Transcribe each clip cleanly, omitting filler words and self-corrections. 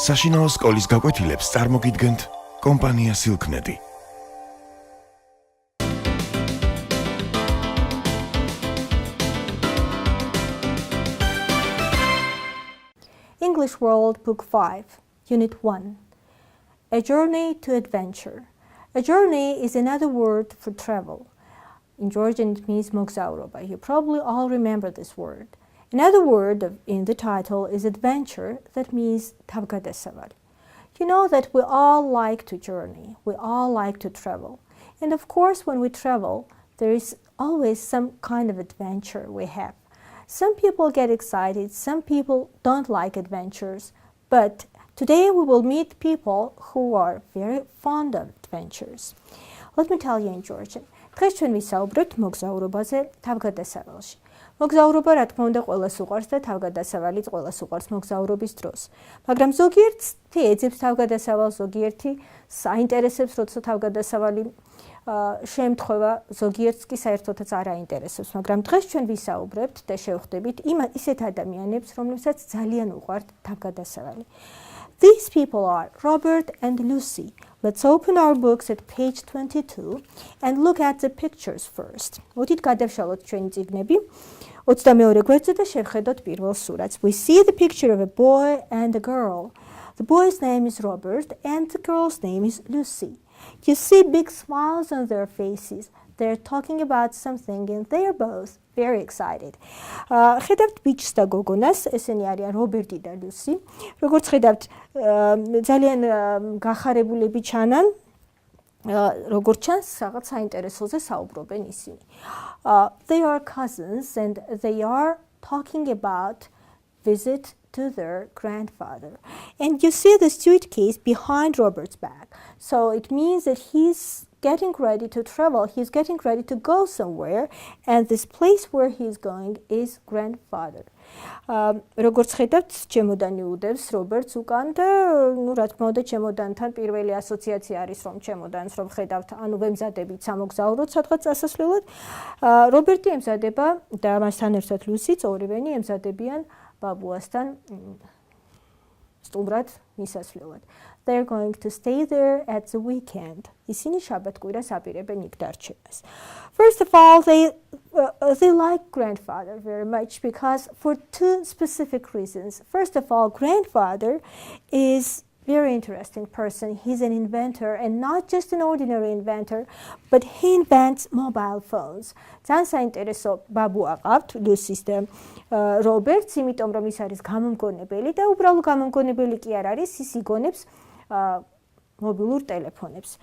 საშინაო სკოლის გაკვეთილებს წარმოგიდგენთ კომპანია Silknet. English World Book 5, Unit 1. A journey to adventure. A journey is another word for travel. In Georgian it means mogzaurova. You probably all remember this word. Another word in the title is adventure, that means tavgadesavali. You know that we all like to journey, we all like to travel. And of course when we travel, there is always some kind of adventure we have. Some people get excited, some people don't like adventures, but today we will meet people who are very fond of adventures. Let me tell you in Georgian. დღეს ჩვენ ვისაუბრებთ მოგზაურობაზე თავგადასავალში. მოგზაურობა რა თქმა უნდა ყველას უყვარს და თავგადასავალიც ყველას უყვარს მოგზაურობის დროს. მაგრამ ზოგიერთი ეძებს თავგადასავალს, ზოგიერთი საინტერესებს, როცა თავგადასავალი შემთხვევა, ზოგიერთს კი საერთოდაც არ აინტერესებს. მაგრამ დღეს ჩვენ ვისაუბრებთ და შევხვდებით ისეთ ადამიანებს, რომლებსაც ძალიან უყვართ თავგადასავალი. These people are Robert and Lucy. Let's open our books at page 22 and look at the pictures first. მოდით გადავშალოთ ჩვენი წიგნები 22 გვერდზე და შევხედოთ პირველ სურათს. We see the picture of a boy and a girl. The boy's name is Robert and the girl's name is Lucy. You see big smiles on their faces. They're talking about something and they're both very excited. ხედავთ ბიჭს და გოგონას, ესენი არიან რობერტი და ლუსი. როგორც ხედავთ, ძალიან გახარებულები ჩანან. როგორც ჩანს, რაღაც საინტერესოზე საუბრობენ ისინი. They are cousins and they are talking about visit to their grandfather. And you see the suitcase behind Robert's back. So it means that he's getting ready to travel, he's getting ready to go somewhere, and this place where he's going is grandfather. როგორც ხედავთ, ჩემოდანი უდევს რობერტს უკან და ნუ რა თქმა უნდა ჩემოდანთან პირველი ასოციაცია არის რომ ჩემოდანს რომ ხედავთ, ანუ ვემზადებით სამოგზაუროდ სადღაც წასასვლელად. რობერტი ემზადება და მასთან ერთად ლუსიც ორივენი ემზადებიან ბაბუასთან სტუმრად მისასვლელად. They're going to stay there at the weekend. ისინი შაბათ-კვირას აპირებენ იქ დარჩენას. First of all, they like grandfather very much because for two specific reasons. First of all, grandfather is a very interesting person. He's an inventor and not just an ordinary inventor, but he invents mobile phones. ძალიან საინტერესო ბაბუ აყავთ ლუსის და რობერტს, იმიტომ რომ ის არის გამომგონებელი და უბრალო გამომგონებელი კი არ არის, ის იგონებს mobilur telefonებს.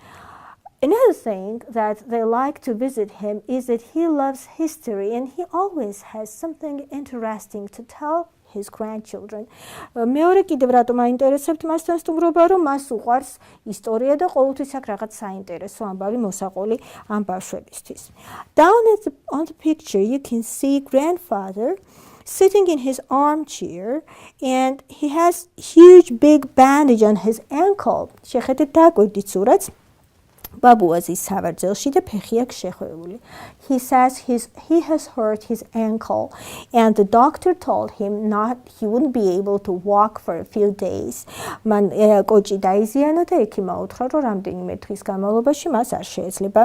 Another thing that they like to visit him is that he loves history and he always has something interesting to tell his grandchildren. მეორე კიდევ რატომ აინტერესებთ მასთან სტუმრობა, რომ მას უყვარს ისტორია და ყოველთვის აქ რაღაც საინტერესო ამბავი მოსაყოლი ამ ბავშვებისთვის. Down on the picture you can see grandfather sitting in his armchair and he has huge big bandage on his ankle. შეხედეთ დაგვირდით სურათს. ბაბუაზის სავარძელში და ფეხი აქვს შეხვეული. He says he has hurt his ankle and the doctor told him he wouldn't be able to walk for a few days. მან კოჭი დაიზიანა და ექიმმა უთხრა, რომ რამდენიმე დღის განმავლობაში მას არ შეეძლება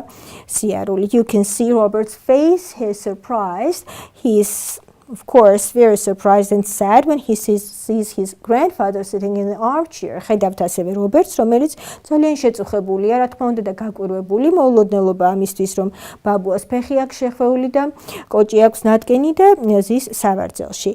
სიარული. You can see Robert's face, he's surprised. He's of course very surprised and sad when he sees his grandfather sitting in the armchair. ხედავთ ასევე რობერტს, რომელიც ძალიან შეწუხებულია, რა თქმა უნდა და გაკვირვებული, მოულოდნელობა ამისთვის, რომ ბაბუას ფეხი აქვს შეხვეული და კოჭი აქვს ნატკენი და ზის სავარძელში.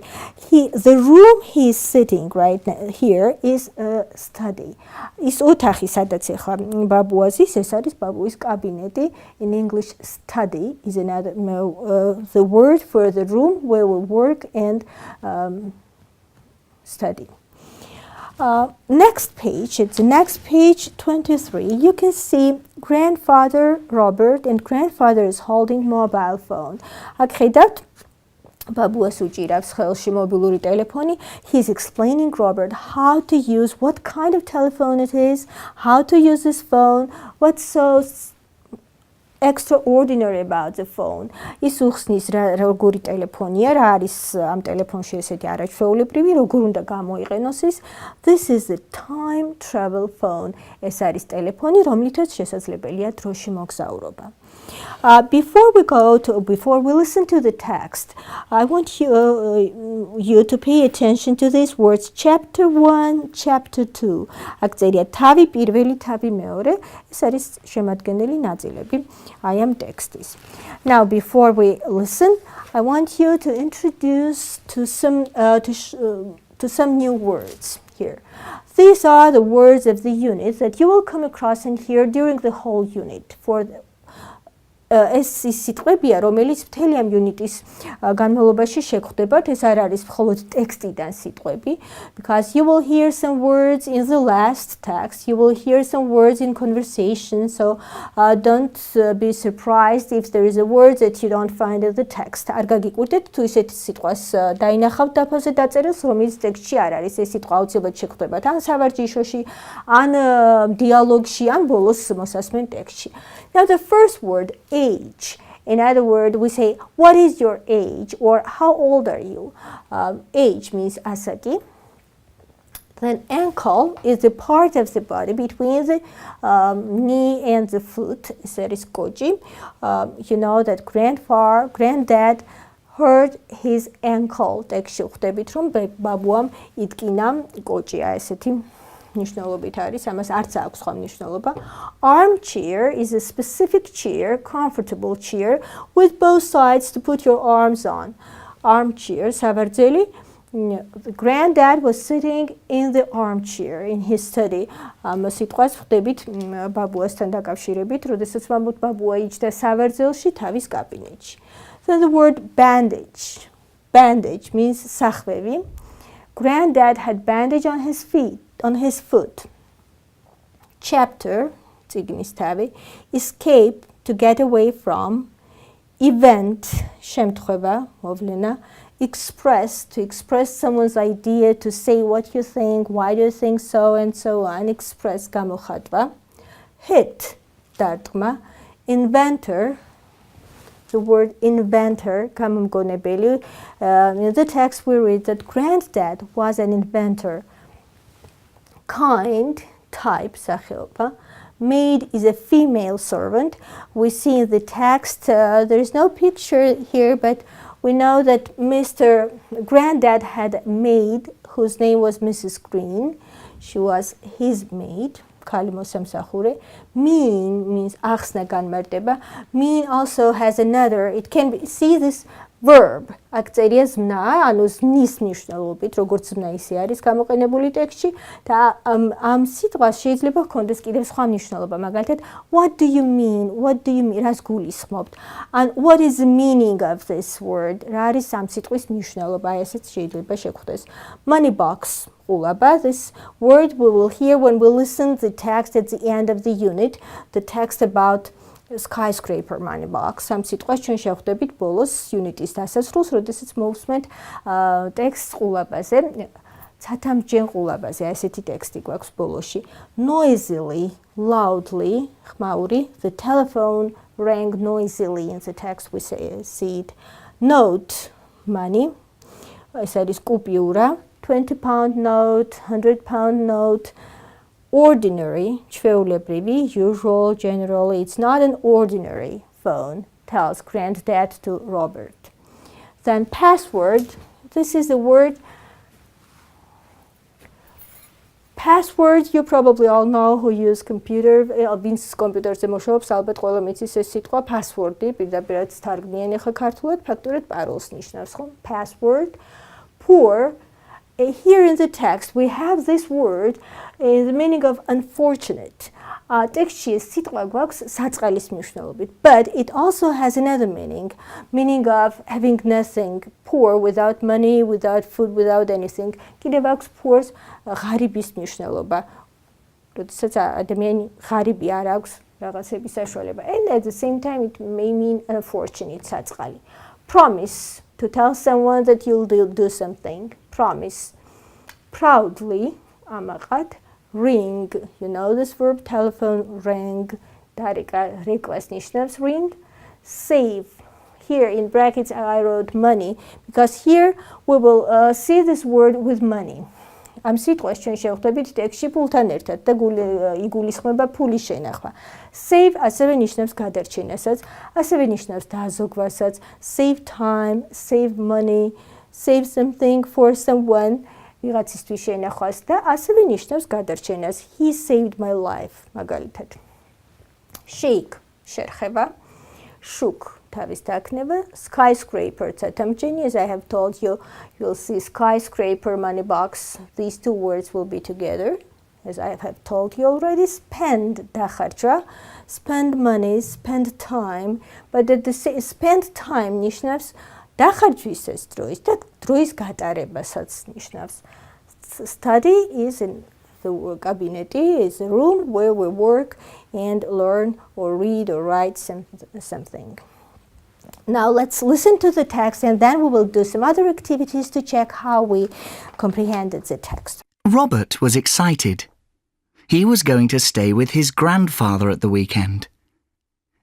The room he is sitting right here is a study. ის ოთახი, სადაც ახლა ბაბუა ზის, ეს არის ბაბუის კაბინეტი. In English, study is another the word for the room where we work and study. Next page, it's the next page 23. You can see grandfather Robert and grandfather is holding mobile phone. აქ ხედავთ ბაბუას უჭირავს ხელში მობილური ტელეფონი. He's explaining Robert how to use, what kind of telephone it is, how to use this phone, what's so extraordinary about the phone. ის უხსნის როგორი ტელეფონია, რა არის ამ ტელეფონში ესეთი არაჩვეულებრივი, როგორ უნდა გამოიყენოს ის. This is a time travel phone. ეს არის ტელეფონი, რომლითაც შესაძლებელია დროში მოგზაურობა. Before we listen to the text, I want you to pay attention to these words. Chapter 1, Chapter 2. აქ წერია თავი პირველი, თავი მეორე. ეს არის შემადგენელი ნაწილები. I am textis. Now, before we listen, I want you to introduce to some new words here. These are the words of the unit that you will come across and hear during the whole unit. ეს სიტყვებია, რომელიც მთელი ამ unit-ის განმავლობაში შეგხვდებათ. ეს არ არის მხოლოდ ტექსტიდან სიტყვები, because you will hear some words in the last text, you will hear some words in conversation, so don't be surprised if there is a word that you don't find in the text. არ გაგიკვირდეთ თუ ისეთ სიტყვას დაინახავთ დაფაზე დაწერილს, რომელიც ტექსტში არ არის. ეს სიტყვა აუცილებლად შეგხვდებათ ან სავარჯიშოში, ან დიალოგში, ან ბოლოს მოსასმენ ტექსტში. Now the first word, age. In other words, we say, what is your age? Or how old are you? Age means asagi. Then ankle is the part of the body between the knee and the foot. That is koji. You know that granddad hurt his ankle. Tak შევხვდებით რომ ბაბუამ იტკინა კოჭია ესეთი მნიშვნელობით არის, ამას არც აქვს სხვა მნიშვნელობა. Armchair is a specific chair, comfortable chair with both sides to put your arms on. Armchair, სავარძელი. The granddad was sitting in the armchair in his study. სიტყვას ვხვდებით ბაბუასთან დაკავშირებით, როდესაც ბაბუა იჯდა სავარძელში თავის კაბინეტში. Then the word bandage. Bandage means სახვევი. Granddad had bandage on his foot. Chapter, წიგნის თავი, escape, to get away from. Event, შემთხვევა, მოვლენა. Express, to express someone's idea, to say what you think, why do you think so, and so on. Express, გამოხატვა. Hit, დარტყმა. Inventor, the word inventor, გამომგონებელი. In the text we read that granddad was an inventor. Kind, type, სახეობა. Maid is a female servant. We see in the text, there is no picture here, but we know that Mr. Granddad had a maid whose name was Mrs. Green. She was his maid. Mean means ახსნა განმარტება. Mean also has another, it can be, see this verb. აქ წერია ზმნა, ანუ ზმნის მნიშვნელობით, როგორც ზმნა ისე არის გამოყენებული ტექსტში და ამ სიტყვას შეიძლება ჰქონდეს კიდევ სხვა მნიშვნელობა. მაგალითად, what do you mean? What do you mean? რას გულისხმობთ? And what is the meaning of this word? რა არის ამ სიტყვის მნიშვნელობა? ესეც შეიძლება შეგვხვდეს. Money box. This word we will hear when we listen to the text at the end of the unit, the text about skyscraper money box. Am სიტყვას ჩვენ შევხვდებით ბოლოს unit-ის დასასრულს, როდესაც მოვსმენთ ტექსტს ყულაბაზე, ცათამბჯენ ყულაბაზე, ესეთი ტექსტი გვაქვს ბოლოში. Noisily, loudly, ხმაური, the telephone rang noisily in the text we see it. Note, money, ეს არის კუპიურა. 20-pound note, 100-pound note. Ordinary, ჩვეულებრივი, usual, generally. It's not an ordinary phone, tells granddad to Robert. Then password, this is the word. Password, you probably all know who use computer. ვინც კომპიუტერზე მუშაობს, ალბათ ყველა მიცის ეს სიტყვა password-ი, პირდაპირაც თარგმნიან ახლა ქართულად, ფაქტურად პაროლს ნიშნავს, ხო? Password. Poor. Here in the text we have this word in the meaning of unfortunate. Tekstში სიტყვა გვაქვს საწყალის მნიშვნელობით, but it also has another meaning of having nothing, poor, without money, without food, without anything. კიდევ აქვს poor-ს ღარიბის მნიშვნელობა. როდესაც ადამიანი ღარიბი არ აქვს რაღაცების საშუალება. And at the same time it may mean unfortunate, საწყალი. Promise, to tell someone that you'll do something. Promise. Proudly, ამაყად. Ring, you know this verb, telephone rang, რეკვას ნიშნავს ring. Save. Here in brackets I wrote money because here we will see this word with money. ამ სიტყვას ჩვენ შევხვდებით ტექსტში ფულთან ერთად და იგულისხმება ფულის შენახვა. Save ასევე ნიშნავს გადარჩენასაც, ასევე ნიშნავს დაზოგვასაც, save time, save money, save something for someone, ვიღაცისთვის შენახვას და ასევე ნიშნავს გადარჩენას. He saved my life, მაგალითად. Shake, შერხება, shook. თავის დაქნება, skyscraper, ცათამბჯენი, as I have told you, you'll see skyscraper, money box, these two words will be together, as I have told you already. Spend, დახარჯვა, spend money, spend time, but at the spend time ნიშნავს დახარჯვისას დროის და დროის გატარებასაც ნიშნავს. Study is in the cabinet is a room where we work and learn or read or write something. Now let's listen to the text and then we will do some other activities to check how we comprehended the text. Robert was excited. He was going to stay with his grandfather at the weekend.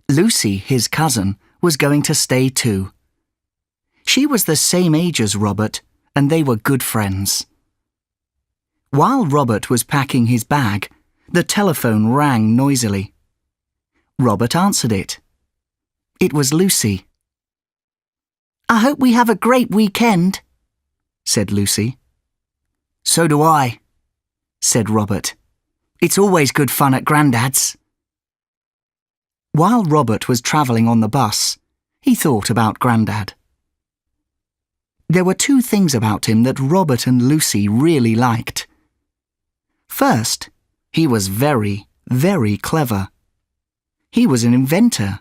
Lucy, his cousin, was going to stay too. She was the same age as Robert and they were good friends. While Robert was packing his bag, the telephone rang noisily. Robert answered it. It was Lucy. "I hope we have a great weekend," said Lucy. "So do I," said Robert. "It's always good fun at Grandad's." While Robert was travelling on the bus, he thought about Grandad. There were two things about him that Robert and Lucy really liked. First, he was very, very clever. He was an inventor.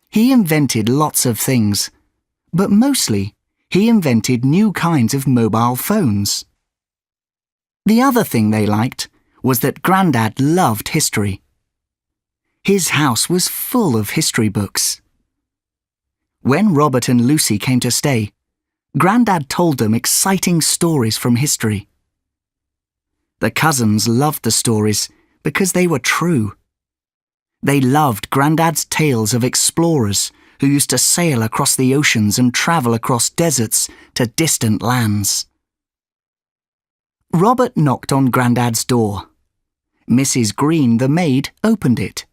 He invented lots of things, but mostly he invented new kinds of mobile phones. The other thing they liked was that Grandad loved history. His house was full of history books. When Robert and Lucy came to stay, Grandad told them exciting stories from history. The cousins loved the stories because they were true. They loved Grandad's tales of explorers who used to sail across the oceans and travel across deserts to distant lands. Robert knocked on Grandad's door. Mrs. Green, the maid, opened it.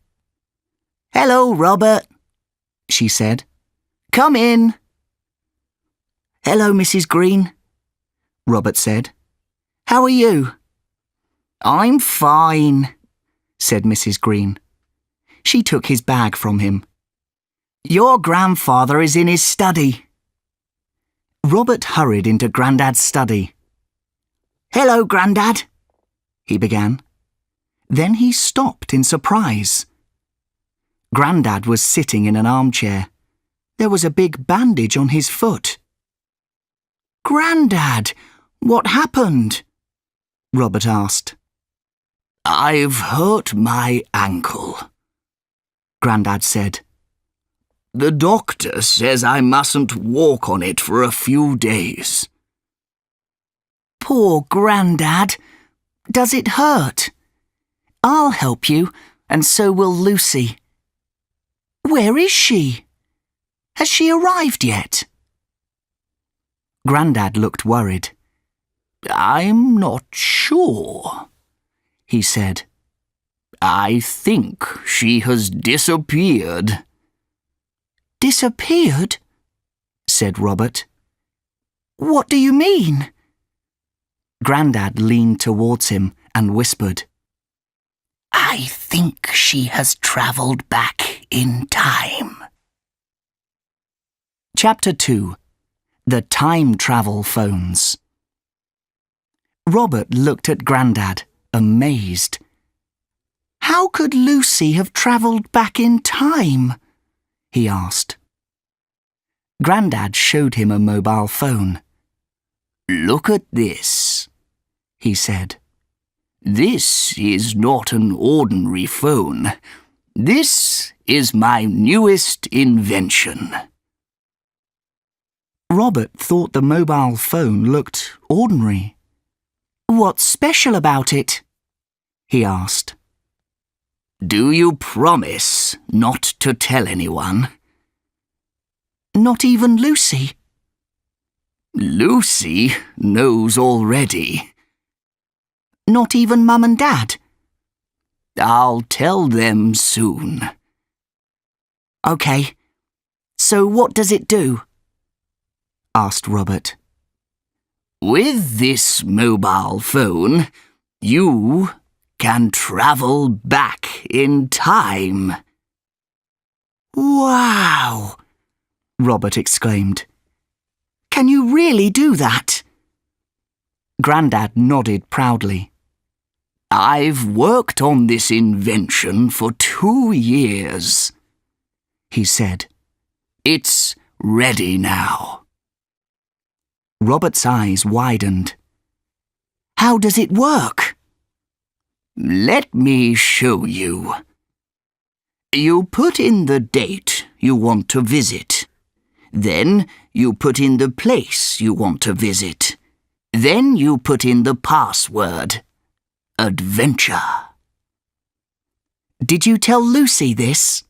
"Hello, Robert," she said. "Come in." "Hello, Mrs. Green," Robert said. "How are you?" "I'm fine," said Mrs. Green. She took his bag from him. "Your grandfather is in his study." Robert hurried into Grandad's study. "Hello, Grandad," he began. Then he stopped in surprise. Grandad was sitting in an armchair. There was a big bandage on his foot. "Grandad, what happened?" Robert asked. "I've hurt my ankle," Grandad said. "The doctor says I mustn't walk on it for a few days." "Poor Grandad. Does it hurt? I'll help you, and so will Lucy. Where is she? Has she arrived yet?" Grandad looked worried. "I'm not sure," he said. "I think she has disappeared." "Disappeared?" said Robert. "What do you mean?" Grandad leaned towards him and whispered, "I think she has travelled back in time." Chapter 2. The Time Travel Phones. Robert looked at Grandad, amazed. "How could Lucy have travelled back in time?" he asked. Grandad showed him a mobile phone. "Look at this," he said. "This is not an ordinary phone. This is my newest invention." Robert thought the mobile phone looked ordinary. "What's special about it?" he asked. Do you promise not to tell anyone? Not even Lucy. Lucy knows already. Not even Mum and Dad. I'll tell them soon. OK. So what does it do? Asked Robert. With this mobile phone, you can travel back in time. Wow! Robert exclaimed. Can you really do that? Grandad nodded proudly. I've worked on this invention for 2 years, he said. It's ready now. Robert's eyes widened. How does it work? Let me show you. You put in the date you want to visit. Then you put in the place you want to visit. Then you put in the password. Adventure. Did you tell Lucy this?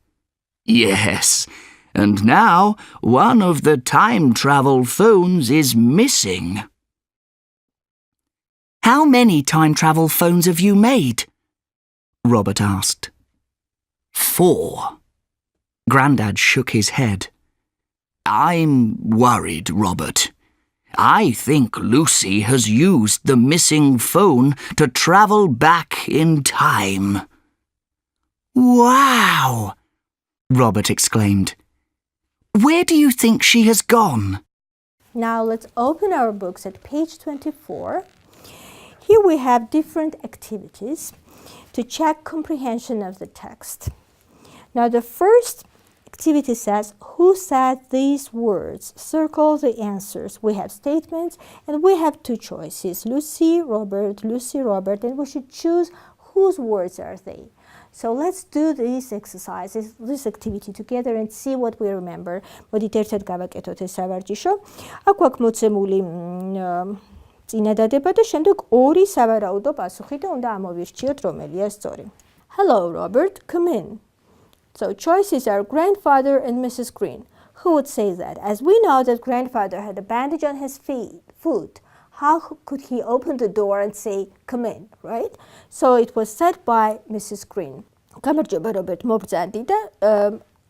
Yes, and now one of the time travel phones is missing. How many time travel phones have you made? Robert asked. 4. Grandad shook his head. I'm worried, Robert. I think Lucy has used the missing phone to travel back in time. Wow! Robert exclaimed. Where do you think she has gone? Now let's open our books at page 24. Here we have different activities to check comprehension of the text. Now the first activity says, who said these words? Circle the answers. We have statements and we have 2 choices, Lucy, Robert, and we should choose whose words are they. So let's do these exercises, this activity together and see what we remember. მოდით ერთად გავაკეთოთ ეს სავარჯიშო. აქ გვაქვს მოცემული წინადადება და შემდეგ 2 სავარაუდო პასუხი და უნდა ამოვირჩიოთ რომელია სწორი. Hello, Robert, come in. So choices are grandfather and Mrs. Green. Who would say that? As we know that grandfather had a bandage on his foot, how could he open the door and say, come in, right? So it was said by Mrs. Green. გამარჯობა, Robert, მობრძანდი და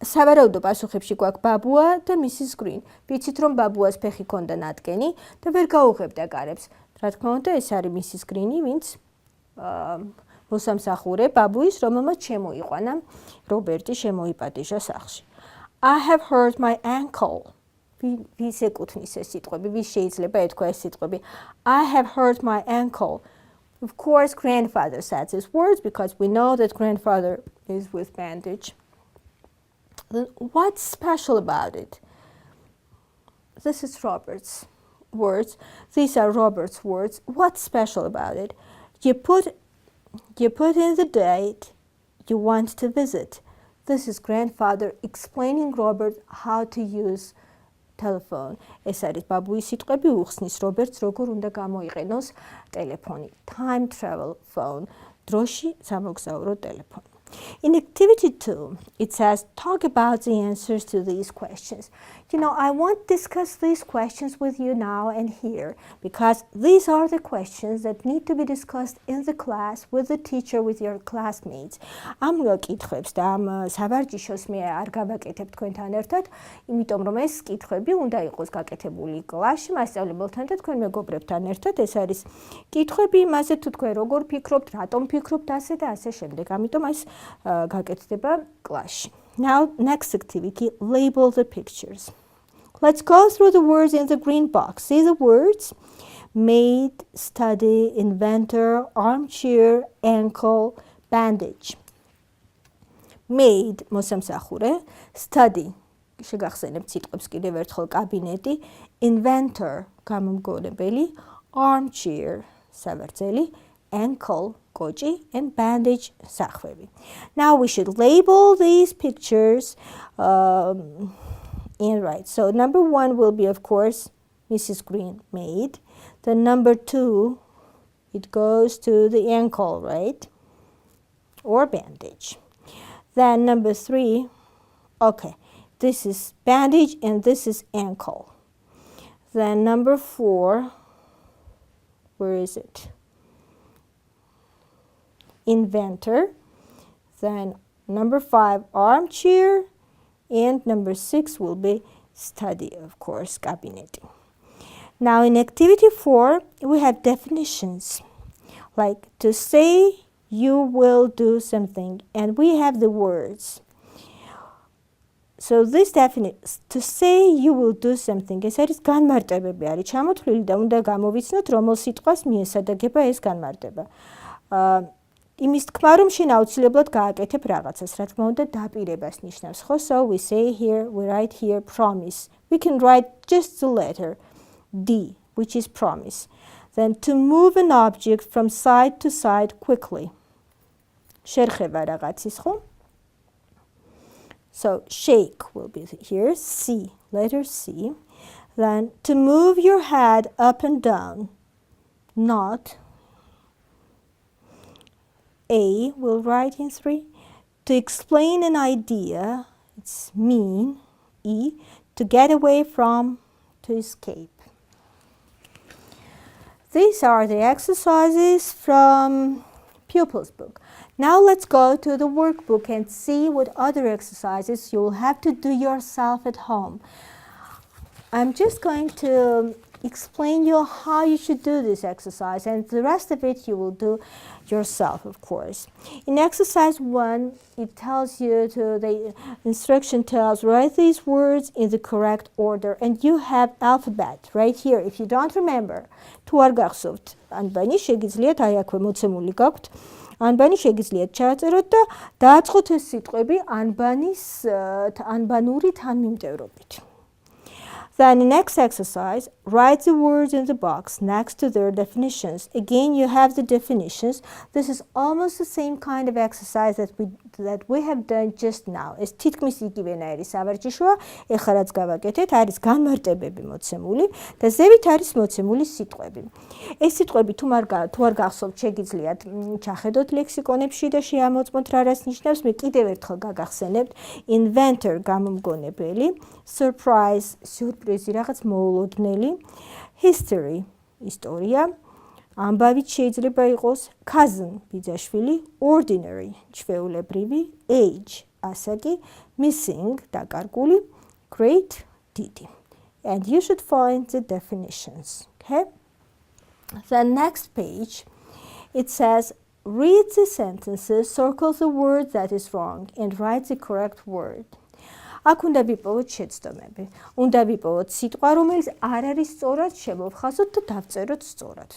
სავარაუდო პასუხებში გვაქვს ბაბუა და Mrs. Green. ვიცით რომ ბაბუას ფეხი ქონდა ნატკენი და ვერ გაუღებდა კარებს. რა თქმა უნდა, ეს არის Mrs. Green-ი, ვინც მოსამსახურე ბაბუის, რომელმაც შემოიყვანა რობერტი შემოიპატიჟა სახლში. I have hurt my ankle. ვის ეკუთვნის ეს სიტყვები? ვის შეიძლება ეთქვა ეს სიტყვები? I have hurt my ankle. Of course, grandfather said these words because we know that grandfather is with bandage. Then what's special about it? This is Robert's words. These are Robert's words. What's special about it? You put in the date you want to visit. This is grandfather explaining Robert how to use telephone. ეს არის ბაბუის სიტყვები, უხსნის რობერტს როგორ უნდა გამოიყენოს ტელეფონი. Time travel phone. დროში სამოგზაურო ტელეფონი. In activity 2, it says, talk about the answers to these questions. You know, I want to discuss these questions with you now and here because these are the questions that need to be discussed in the class with the teacher, with your classmates. ამ კითხვებს და ამ სავარჯიშოს მე არ გავაკეთებ თქვენთან ერთად, იმიტომ რომ ეს კითხვები უნდა იყოს გაკეთებული კლასში მასწავლებელთან და თქვენ მეგობრებთან ერთად. ეს არის კითხვები იმაზე თუ თქვენ როგორ ფიქრობთ, რატომ ფიქრობთ ასე და ასე შემდეგ. ამიტომ ეს გაკეთდება კლასში. Now, next activity, label the pictures. Let's go through the words in the green box. See the words? Maid, study, inventor, armchair, ankle, bandage. Maid, მოსამსახურე, study, შეგახსენებთ სიტყვებს კიდევ ერთხელ კაბინეტი, inventor, გამომგონებელი, armchair, სავარძელი, ankle, koji, and bandage, სახვევი. Now we should label these pictures and write. So number 1 will be, of course, Mrs. Green, maid. Then number 2, it goes to the ankle, right? Or bandage. Then number 3, okay, this is bandage and this is ankle. Then number 4, where is it? Inventor. Then number 5, armchair. And number 6 will be study, of course, cabinet. Now in activity 4, we have definitions. Like to say you will do something. And we have the words. So this definition, to say you will do something, ეს არის განმარტებები არის ჩამოთვლილი და უნდა გამოვიცნოთ რომელ სიტყვას მიესადაგება ეს განმარტება. იმის თქმა რომ შენ აუცილებლად გააკეთებ რაღაცას, რა თქმა უნდა დაპირებას ნიშნავს, ხო? So we say here, we write here promise. We can write just the letter D, which is promise. Then to move an object from side to side quickly. შერხება რაღაცის, ხო? So shake will be here, C, letter C. Then to move your head up and down, not. A, we'll write in 3. To explain an idea, it's mean, E. To get away from, to escape. These are the exercises from pupil's book. Now let's go to the workbook and see what other exercises you will have to do yourself at home. I'm just going to explain you how you should do this exercise, and the rest of it you will do yourself, of course. In exercise 1, it tells you the instruction tells write these words in the correct order, and you have alphabet right here. If you don't remember, თუ არ გახსოვთ ანბანი, შეგიძლიათ აი აქვე მოცემული გაქვთ. ანბანი შეგიძლიათ ჩააწეროთ და დააწყოთ ეს სიტყვები ანბანური თანმიმდევრობით. Then the next exercise, write the words in the box next to their definitions. Again, you have the definitions. This is almost the same kind of exercise that we have done just now. Es თითქმის იგივენაირი სავარჯიშოა, ეხლა რაც გავაკეთეთ, არის განმარტებები მოცემული და ზევით არის მოცემული სიტყვები. ეს სიტყვები თუ არ გახსოვთ, შეგიძლიათ ჩახედოთ ლექსიკონებში და შეამოწმოთ რა რას ნიშნავს. მე კიდევ ერთხელ გაგახსენებთ. Inventor, გამომგონებელი, surprise, სიურპრიზი, რაღაც მოულოდნელი, history, ისტორია, ამბავით შეიძლება იყოს, cousin, ბიძაშვილი, ordinary, ჩვეულებრივი, age, ასაკი, missing, დაკარგული, great, დიდი. And you should find the definitions, okay? The next page, it says, read the sentences, circle the word that is wrong, and write the correct word. აქ უნდა ვიპოვოთ შეცდომები. უნდა ვიპოვოთ სიტყვა, რომელიც არ არის სწორად, შემოვხაზოთ და დავწეროთ სწორად.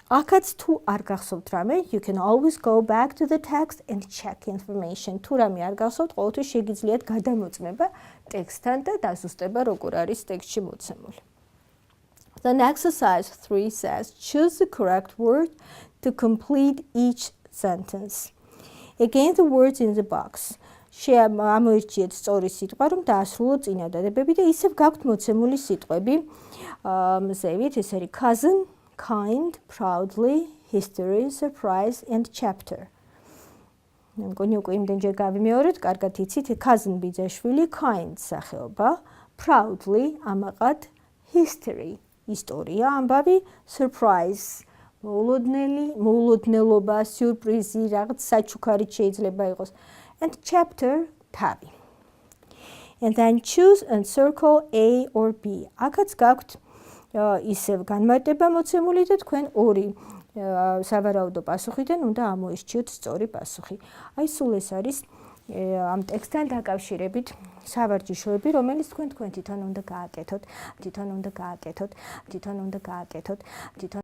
აქაც თუ არ გახსოვთ რამე, you can always go back to the text and check information. თუ რამე არ გახსოვთ, ყოველთვის შეგიძლიათ გადამოწმება ტექსტთან და დაზუსტება როგორ არის ტექსტში მოცემული. Then exercise 3 says, choose the correct word to complete each sentence. Again, the words in the box. ამოირჩიეთ სწორი სიტყვა, რომ დაასრულოთ წინადადებები და ისევ გაქვთ მოცემული სიტყვები. ზევით ეს არის cousin, kind, proudly, history, surprise and chapter. მე მგონი უკვე იმდენჯერ გავიმეორეთ, კარგად იცით, cousin ბიძაშვილი, kind სახეობა, proudly ამაყად, history ისტორია, ამბავი, surprise მოულოდნელობა, სიურპრიზი, რაღაც საჩუქარით შეიძლება იყოს. And chapter, თავი. And then choose and circle A or B. აქაც გაქვთ ისევ განმარტება მოცემული და თქვენ ორი სავარაუდო პასუხიდან უნდა ამოირჩიოთ სწორი პასუხი. აი სულ ეს არის ამ ტექსტთან დაკავშირებით სავარჯიშოები, რომელიც თქვენ თვითონ უნდა გააკეთოთ.